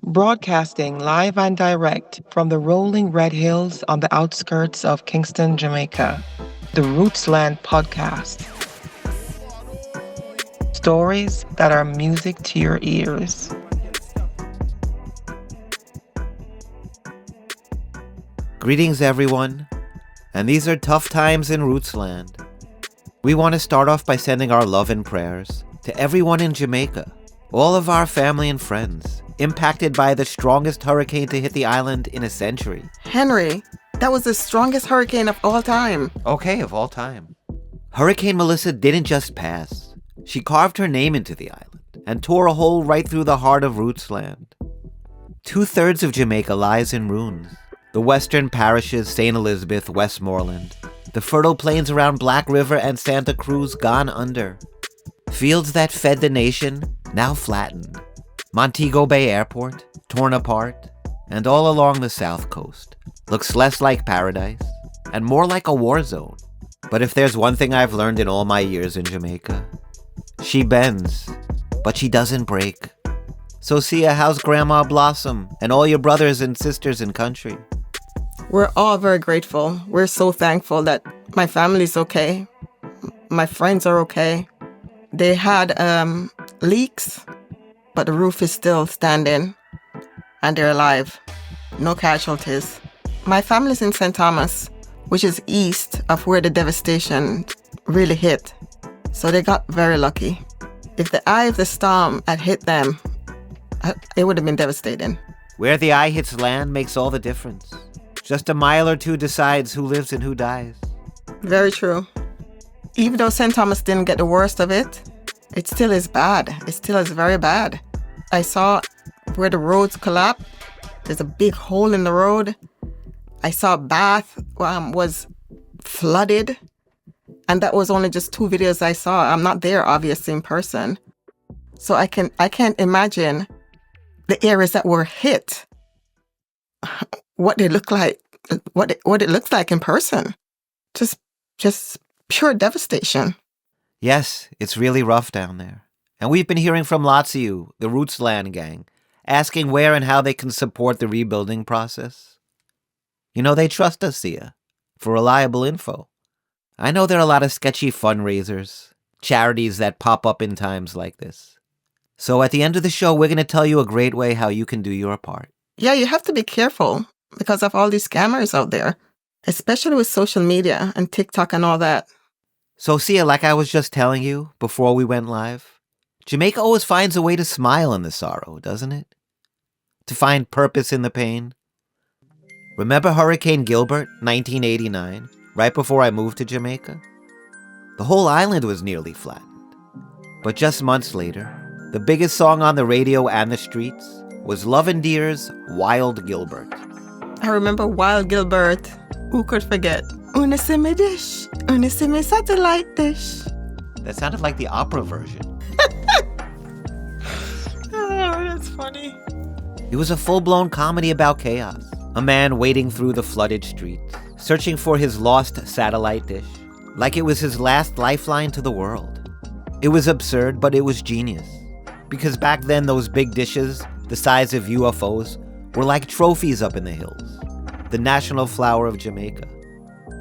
Broadcasting live and direct from the rolling red hills on the outskirts of Kingston, Jamaica, the Rootsland Podcast. Stories that are music to your ears. Greetings, everyone, and these are tough times in Rootsland. We want to start off by sending our love and prayers to everyone in Jamaica, all of our family and friends, impacted by the strongest hurricane to hit the island in a century. Henry, that was the strongest hurricane of all time. Okay, of all time. Hurricane Melissa didn't just pass. She carved her name into the island and tore a hole right through the heart of Rootsland. 2/3 of Jamaica lies in ruins. The western parishes St. Elizabeth, Westmoreland, the fertile plains around Black River and Santa Cruz gone under. Fields that fed the nation, now flattened. Montego Bay Airport, torn apart, and all along the south coast, looks less like paradise and more like a war zone. But if there's one thing I've learned in all my years in Jamaica, she bends, but she doesn't break. So Sia, how's Grandma Blossom and all your brothers and sisters in country? We're all very grateful. We're so thankful that my family's okay. My friends are okay. They had leaks, but the roof is still standing and they're alive. No casualties. My family's in St. Thomas, which is east of where the devastation really hit. So they got very lucky. If the eye of the storm had hit them, it would have been devastating. Where the eye hits land makes all the difference. Just a mile or two decides who lives and who dies. Very true. Even though St. Thomas didn't get the worst of it, it still is bad. It still is very bad. I saw where the roads collapsed. There's a big hole in the road. I saw Bath was flooded. And that was only just 2 videos I saw. I'm not there, obviously, in person. So I can't imagine the areas that were hit, what they look like, what it looks like in person. Just pure devastation. Yes, it's really rough down there. And we've been hearing from lots of you, the Rootsland gang, asking where and how they can support the rebuilding process. You know, they trust us, Sia, for reliable info. I know there are a lot of sketchy fundraisers, charities that pop up in times like this. So at the end of the show, we're going to tell you a great way how you can do your part. Yeah, you have to be careful because of all these scammers out there, especially with social media and TikTok and all that. So Sia, like I was just telling you before we went live, Jamaica always finds a way to smile in the sorrow, doesn't it? To find purpose in the pain. Remember Hurricane Gilbert, 1989, right before I moved to Jamaica? The whole island was nearly flattened. But just months later, the biggest song on the radio and the streets was Love and Dear's Wild Gilbert. I remember Wild Gilbert. Who could forget? Una see me dish, una see me satellite dish. That sounded like the opera version. Oh, that's funny. It was a full-blown comedy about chaos. A man wading through the flooded streets, searching for his lost satellite dish, like it was his last lifeline to the world. It was absurd, but it was genius. Because back then, those big dishes, the size of UFOs, were like trophies up in the hills. The national flower of Jamaica.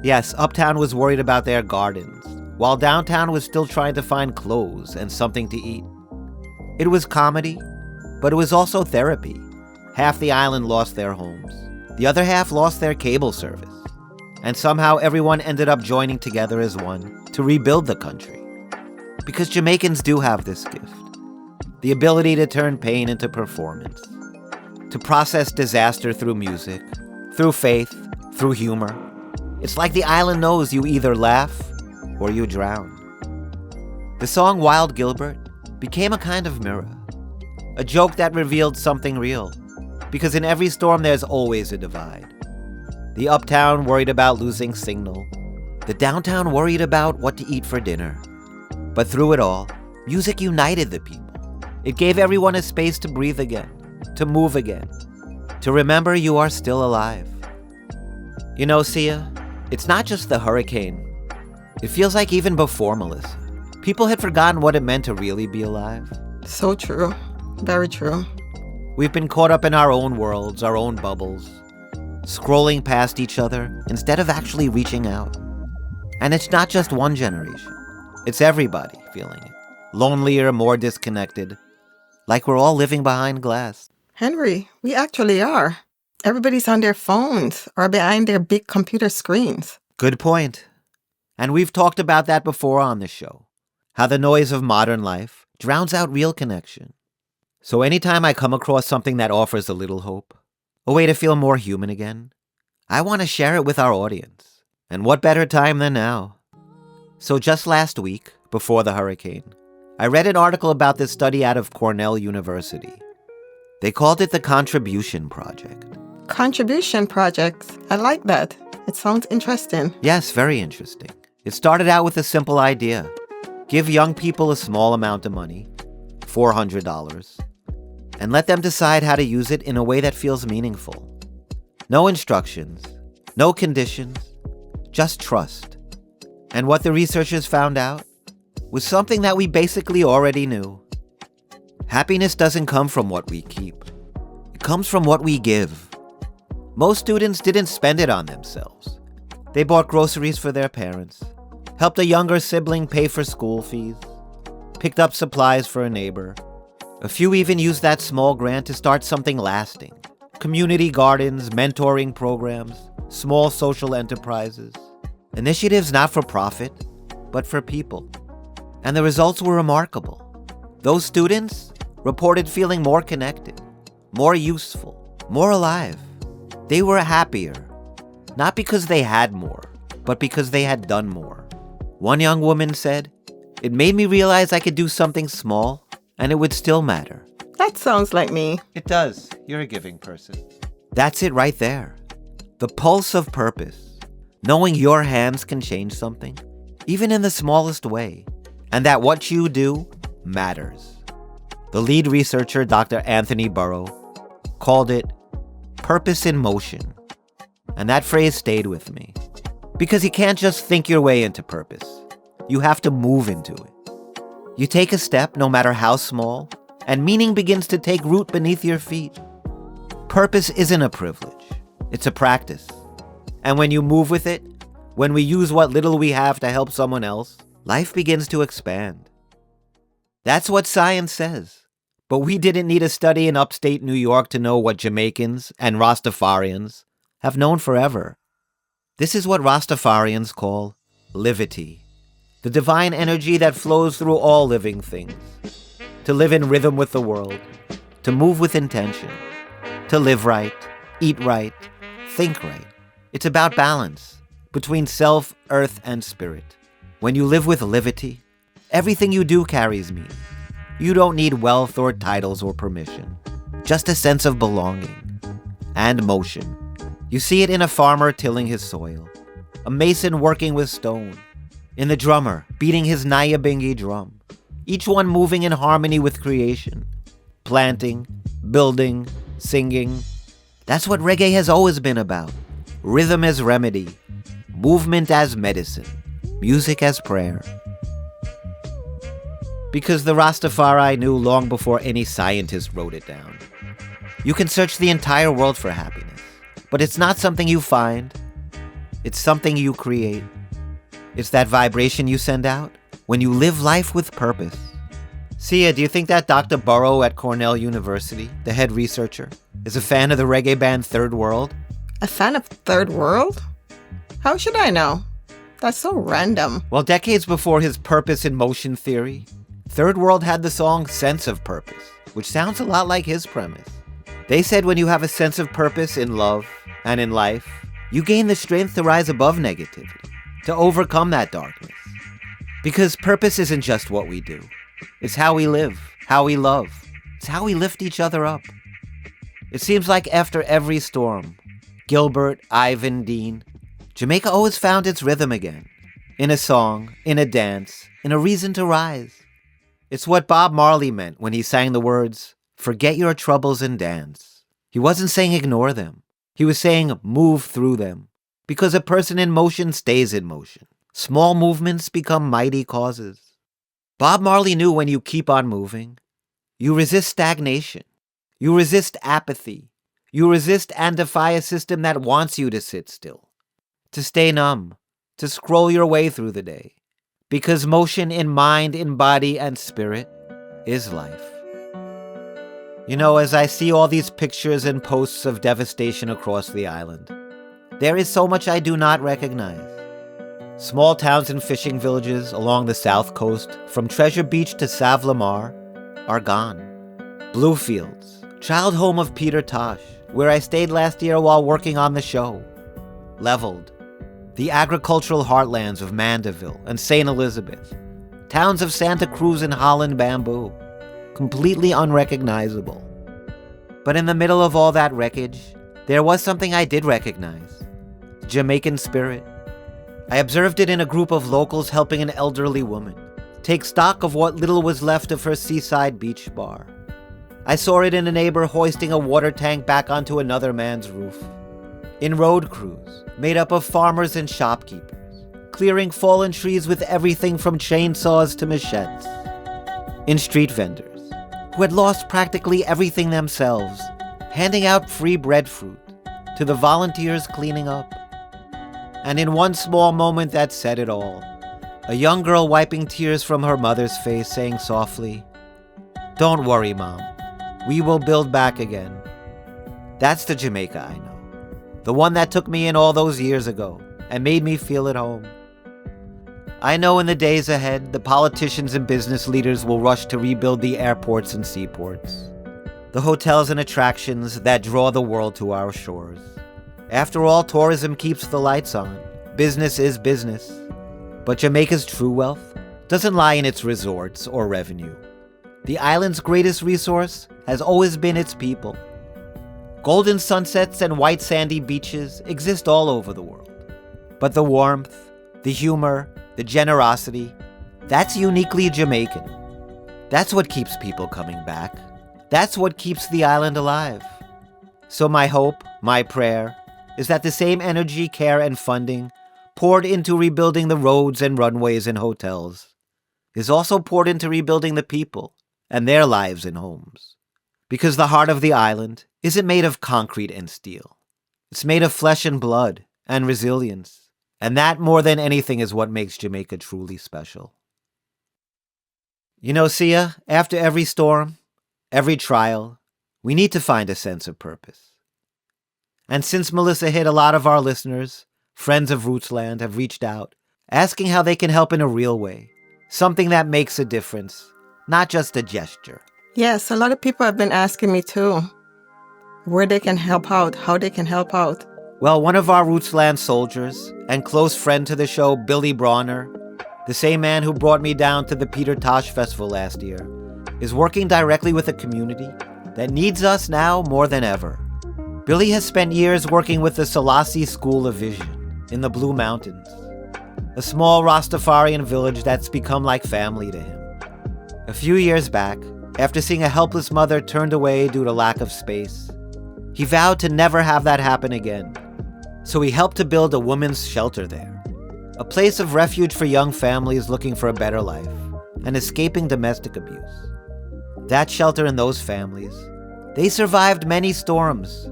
Yes, Uptown was worried about their gardens, while downtown was still trying to find clothes and something to eat. It was comedy, but it was also therapy. Half the island lost their homes. The other half lost their cable service. And somehow everyone ended up joining together as one to rebuild the country. Because Jamaicans do have this gift. The ability to turn pain into performance. To process disaster through music, through faith, through humor. It's like the island knows you either laugh or you drown. The song Wild Gilbert became a kind of mirror. A joke that revealed something real. Because in every storm there's always a divide. The uptown worried about losing signal. The downtown worried about what to eat for dinner. But through it all, music united the people. It gave everyone a space to breathe again, to move again, to remember you are still alive. You know, Sia, it's not just the hurricane. It feels like even before Melissa, People had forgotten what it meant to really be alive. So true. Very true. We've been caught up in our own worlds, our own bubbles, scrolling past each other instead of actually reaching out. And it's not just one generation. It's everybody feeling it. Lonelier, more disconnected, like we're all living behind glass. Henry, we actually are. Everybody's on their phones or behind their big computer screens. Good point. And we've talked about that before on the show. How the noise of modern life drowns out real connection. So anytime I come across something that offers a little hope, a way to feel more human again, I want to share it with our audience. And what better time than now? So just last week, before the hurricane, I read an article about this study out of Cornell University. They called it the Contribution Project. Contribution projects. I like that. It sounds interesting. Yes, very interesting. It started out with a simple idea. Give young people a small amount of money, $400, and let them decide how to use it in a way that feels meaningful. No instructions, no conditions, just trust. And what the researchers found out was something that we basically already knew. Happiness doesn't come from what we keep. It comes from what we give. Most students didn't spend it on themselves. They bought groceries for their parents, helped a younger sibling pay for school fees, picked up supplies for a neighbor. A few even used that small grant to start something lasting. Community gardens, mentoring programs, small social enterprises. Initiatives not for profit, but for people. And the results were remarkable. Those students reported feeling more connected, more useful, more alive. They were happier, not because they had more, but because they had done more. One young woman said, "It made me realize I could do something small, and it would still matter." That sounds like me. It does. You're a giving person. That's it right there. The pulse of purpose. Knowing your hands can change something, even in the smallest way, and that what you do matters. The lead researcher, Dr. Anthony Burrow, called it purpose in motion. And that phrase stayed with me. Because you can't just think your way into purpose. You have to move into it. You take a step, no matter how small, and meaning begins to take root beneath your feet. Purpose isn't a privilege. It's a practice. And when you move with it, when we use what little we have to help someone else, life begins to expand. That's what science says. But we didn't need a study in upstate New York to know what Jamaicans and Rastafarians have known forever. This is what Rastafarians call livity, the divine energy that flows through all living things, to live in rhythm with the world, to move with intention, to live right, eat right, think right. It's about balance between self, earth, and spirit. When you live with livity, everything you do carries meaning. You don't need wealth or titles or permission, just a sense of belonging and motion. You see it in a farmer tilling his soil, a mason working with stone, in the drummer beating his Nyabingi drum, each one moving in harmony with creation, planting, building, singing. That's what reggae has always been about. Rhythm as remedy, movement as medicine, music as prayer. Because the Rastafari knew long before any scientist wrote it down. You can search the entire world for happiness, but it's not something you find. It's something you create. It's that vibration you send out when you live life with purpose. Sia, do you think that Dr. Burrow at Cornell University, the head researcher, is a fan of the reggae band Third World? A fan of Third World? How should I know? That's so random. Well, decades before his purpose in motion theory, Third World had the song Sense of Purpose, which sounds a lot like his premise. They said when you have a sense of purpose in love and in life, you gain the strength to rise above negativity, to overcome that darkness. Because purpose isn't just what we do. It's how we live, how we love. It's how we lift each other up. It seems like after every storm, Gilbert, Ivan, Dean, Jamaica always found its rhythm again. In a song, in a dance, in a reason to rise. It's what Bob Marley meant when he sang the words, "Forget your troubles and dance." He wasn't saying ignore them. He was saying move through them. Because a person in motion stays in motion. Small movements become mighty causes. Bob Marley knew when you keep on moving, you resist stagnation, you resist apathy, you resist and defy a system that wants you to sit still, to stay numb, to scroll your way through the day. Because motion in mind, in body, and spirit is life. You know, as I see all these pictures and posts of devastation across the island, there is so much I do not recognize. Small towns and fishing villages along the south coast, from Treasure Beach to Sav Lamar, are gone. Bluefields, child home of Peter Tosh, where I stayed last year while working on the show, leveled. The agricultural heartlands of Mandeville and St. Elizabeth, towns of Santa Cruz and Holland Bamboo, completely unrecognizable. But in the middle of all that wreckage, there was something I did recognize: Jamaican spirit. I observed it in a group of locals helping an elderly woman take stock of what little was left of her seaside beach bar. I saw it in a neighbor hoisting a water tank back onto another man's roof. In road crews, made up of farmers and shopkeepers, clearing fallen trees with everything from chainsaws to machetes. In street vendors, who had lost practically everything themselves, handing out free breadfruit to the volunteers cleaning up. And in one small moment that said it all, a young girl wiping tears from her mother's face, saying softly, "Don't worry, Mom, we will build back again." That's the Jamaica I know. The one that took me in all those years ago and made me feel at home. I know in the days ahead, the politicians and business leaders will rush to rebuild the airports and seaports, the hotels and attractions that draw the world to our shores. After all, tourism keeps the lights on. Business is business. But Jamaica's true wealth doesn't lie in its resorts or revenue. The island's greatest resource has always been its people. Golden sunsets and white sandy beaches exist all over the world. But the warmth, the humor, the generosity, that's uniquely Jamaican. That's what keeps people coming back. That's what keeps the island alive. So my hope, my prayer, is that the same energy, care, and funding poured into rebuilding the roads and runways and hotels is also poured into rebuilding the people and their lives and homes. Because the heart of the island isn't made of concrete and steel. It's made of flesh and blood and resilience. And that, more than anything, is what makes Jamaica truly special. You know, Sia, after every storm, every trial, we need to find a sense of purpose. And since Melissa hit, a lot of our listeners, friends of Rootsland, have reached out, asking how they can help in a real way. Something that makes a difference, not just a gesture. Yes, a lot of people have been asking me too, where they can help out, how they can help out. Well, one of our Rootsland soldiers and close friend to the show, Billy Bronner, the same man who brought me down to the Peter Tosh Festival last year, is working directly with a community that needs us now more than ever. Billy has spent years working with the Selassie School of Vision in the Blue Mountains, a small Rastafarian village that's become like family to him. A few years back, after seeing a helpless mother turned away due to lack of space, he vowed to never have that happen again. So he helped to build a women's shelter there, a place of refuge for young families looking for a better life and escaping domestic abuse. That shelter and those families, they survived many storms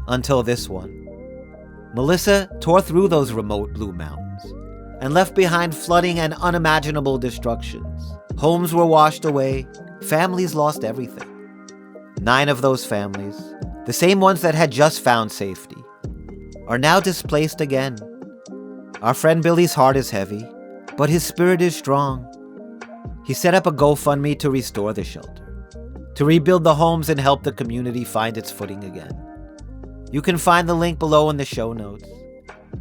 until this one. Melissa tore through those remote Blue Mountains and left behind flooding and unimaginable destructions. Homes were washed away, families lost everything. 9 of those families, the same ones that had just found safety, are now displaced again. Our friend Billy's heart is heavy, but his spirit is strong. He set up a GoFundMe to restore the shelter, to rebuild the homes and help the community find its footing again. You can find the link below in the show notes.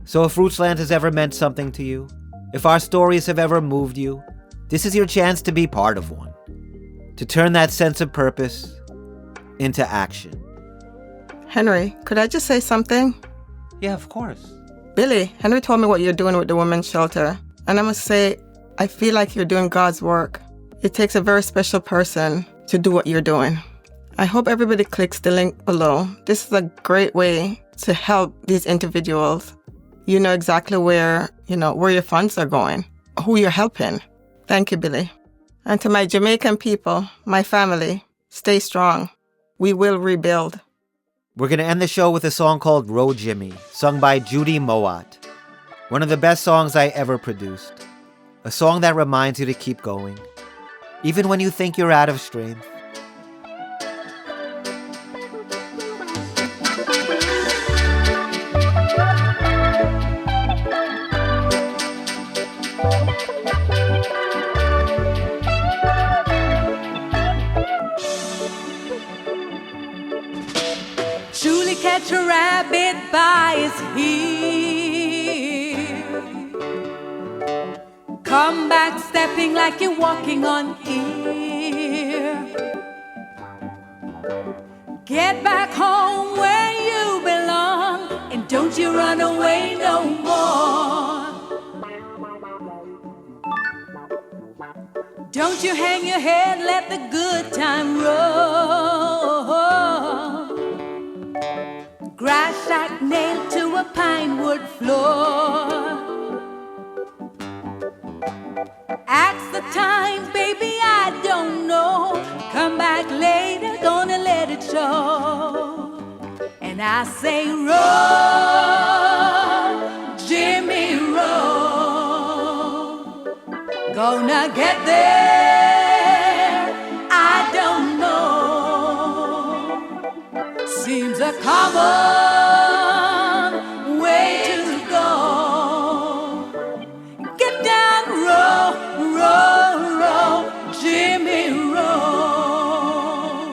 So if Rootsland has ever meant something to you, if our stories have ever moved you, this is your chance to be part of one, to turn that sense of purpose into action. Henry, could I just say something? Yeah, of course. Billy, Henry told me what you're doing with the women's shelter. And I must say, I feel like you're doing God's work. It takes a very special person to do what you're doing. I hope everybody clicks the link below. This is a great way to help these individuals. You know exactly where your funds are going, who you're helping. Thank you, Billy. And to my Jamaican people, my family, stay strong. We will rebuild. We're going to end the show with a song called Row Jimmy, sung by Judy Mowat. One of the best songs I ever produced. A song that reminds you to keep going, even when you think you're out of strength. Surely catch a rabbit by his heel. Come back stepping like you're walking on air. Get back home where you belong, and don't you run away no more. Don't you hang your head, let the good time roll. Grass shack nailed to a pine wood floor. Ask the time, baby, I don't know. Come back later, gonna let it show. And I say, roll, Jimmy, roll. Gonna get there, I don't know. Seems a common way to go. Get down, roll, roll, roll, Jimmy, roll.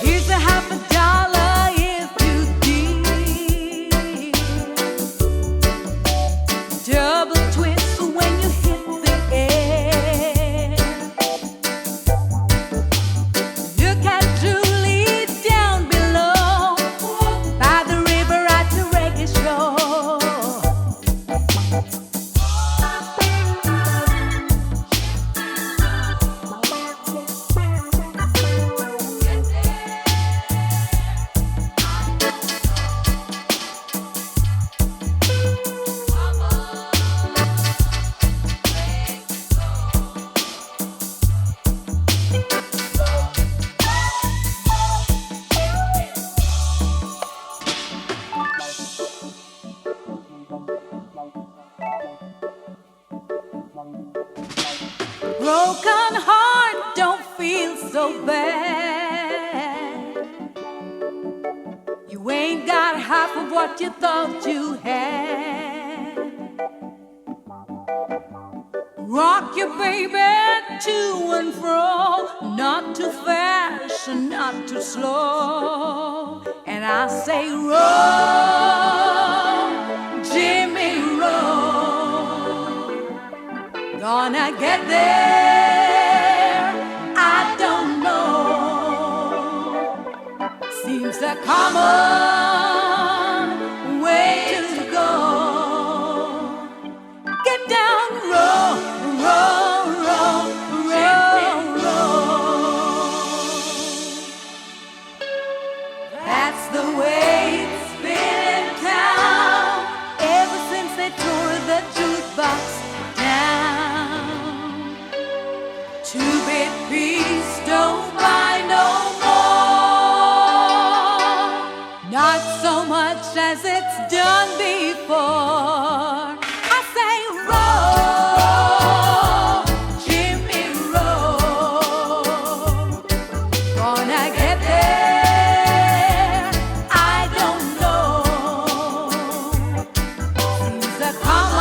Here's a $50 if you did. Double twist when you hit the air. Look at Julie down below by the river at the reggae show. Broken heart, don't feel so bad. You ain't got half of what you thought you had. Rock your baby to and fro, not too fast and not too slow. And I say, roll, Jimmy, roll. Gonna get there, I don't know. Seems a common way to go. Get down, roll, roll, roll, roll, roll. That's the way it's been in town ever since they tore the jukebox down. Two-bit piece don't buy no more, not so much as it's done before. I say roll, Jimmy, roll. Gonna get there, I don't know. Seems a common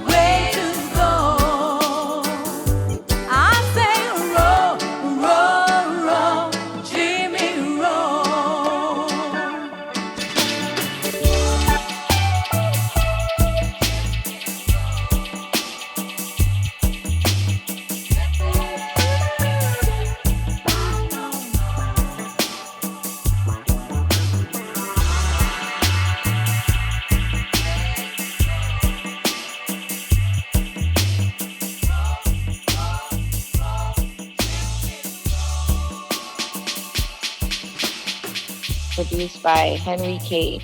way to go. I say roll, roll, roll, Jimmy, roll. produced by Henry Cade.